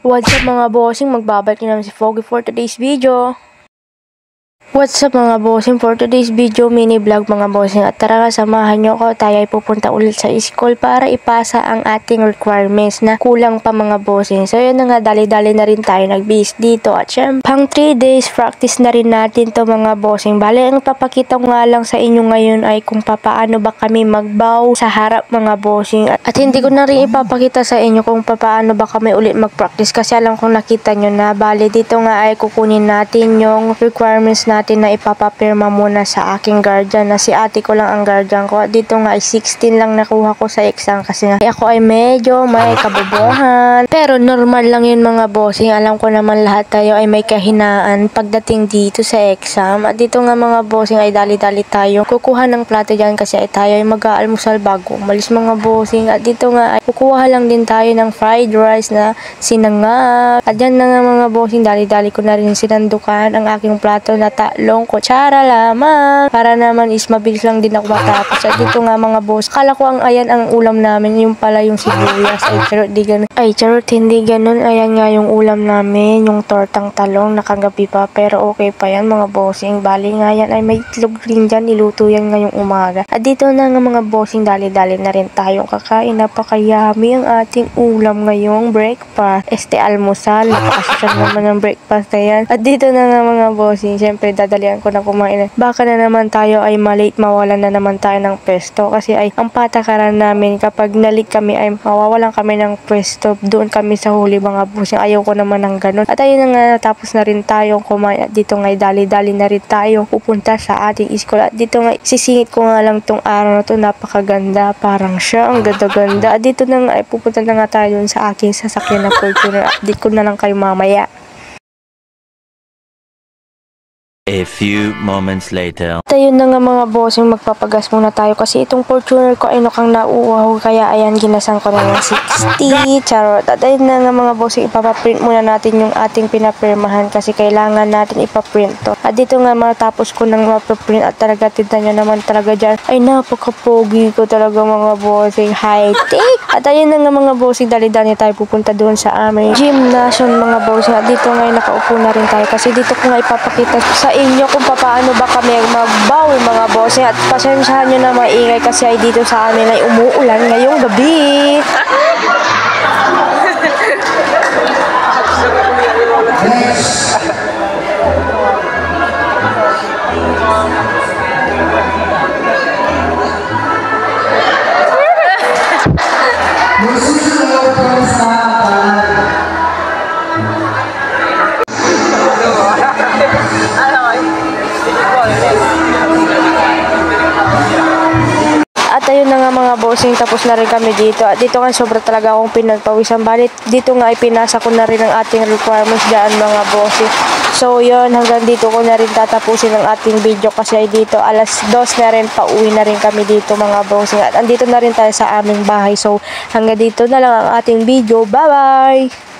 What's up mga bossing, magbabalik na naman si Foggy for today's video. What's up mga bossing, for today's video mini vlog mga bossing, at tara nga samahan nyo ko, tayo ay pupunta ulit sa school para ipasa ang ating requirements na kulang pa mga bossing. So yun na nga, dali-dali na rin tayo nag-base dito at syempre pang 3 days practice na rin natin to mga bossing. Bale, ang papakita ko nga lang sa inyo ngayon ay kung paano ba kami magbow sa harap mga bossing, at hindi ko na rin ipapakita sa inyo kung paano ba kami ulit mag-practice kasi alam kong nakita nyo na. Bale, dito nga ay kukunin natin yung requirements natin na ipapapirma muna sa aking guardian, na si ate ko lang ang guardian ko. Dito nga ay 16 lang nakuha ko sa exam kasi nga ako ay medyo may kabobohan. Pero normal lang yun mga bossing. Alam ko naman lahat tayo ay may kahinaan pagdating dito sa exam. At dito nga mga bossing ay dali-dali tayo kukuha ng plato dyan kasi ay tayo ay mag-aalmusal bago umalis mga bossing. At dito nga ay kukuha lang din tayo ng fried rice na sinangag. At dyan na nga mga bossing, dali-dali ko na rin sinandukan ang aking plato na tatlong kutsara lamang para naman is mabilis lang din ako matapos. At dito nga mga boss, kala ko ang ayan ang ulam namin, yung pala yung sibuyas. Ay charot, di ganun. Ay charot, hindi ganun. Ayan nga yung ulam namin, yung tortang talong nakagabi pa, pero okay pa yan mga bossing. Bali nga yan ay may itlog rin dyan, niluto yan ngayong umaga. At dito na nga mga bossing, dali-dali na rin tayong kakain. Napakayami ang ating ulam ngayong breakfast. Almusal, napakasasal naman ng breakfast na yan. At dito na nga mga bossing, syempre dadalian ko na kumain. Baka na naman tayo ay malate, mawalan na naman tayo ng pwesto kasi ay ang patakaran namin kapag nalik kami ay mawawalan kami ng pwesto, doon kami sa huli mga bossing. Ayaw ko naman ng ganun. At ayun na nga, tapos na rin tayong kumain. At dito nga dali-dali na rin tayong pupunta sa ating school. At dito nga sisingit ko nga lang tong araw na to, napakaganda, parang siya ang ganda-ganda. At dito na nga ay pupunta na nga tayo dun sa aking sasakyan na Fortuner. Update ko na lang kayo mamaya. A few moments later. Tayo na nga mga bossing, magpapagas muna tayo kasi itong Fortuner ko ay mukhang nauuhaw, kaya ayan, ginasan ko na ng 60. Charot. At ayun na nga mga bossing, ipapaprint muna natin yung ating pinapirmahan kasi kailangan natin ipaprint to. At dito nga matapos ko nang mapaprint at talaga tignan nyo naman talaga dyan ay napaka-pogi ko talaga mga bossing, high-tech. At ayun na nga mga bossing, dali-dali tayo pupunta doon sa aming gymnasium mga bossing. At dito nga nakaupo na rin tayo kasi dito ko nga ipapakita sa inyo kung paano ba kami magbawi mga bossing. At pasensyahan nyo na maingay kasi ay dito sa amin ay umuulan ngayong gabi. At ayun na nga mga bossing, tapos na rin kami dito. At dito nga sobra talaga akong pinagpawisan. Balit dito nga ay pinasa ko na rin ang ating requirements dyan mga bossing. So yun, hanggang dito ko na rin tatapusin ang ating video kasi ay dito alas 2 na rin, pauwi na rin kami dito mga bossing. At andito na rin tayo sa aming bahay. So hanggang dito na lang ang ating video. Bye bye!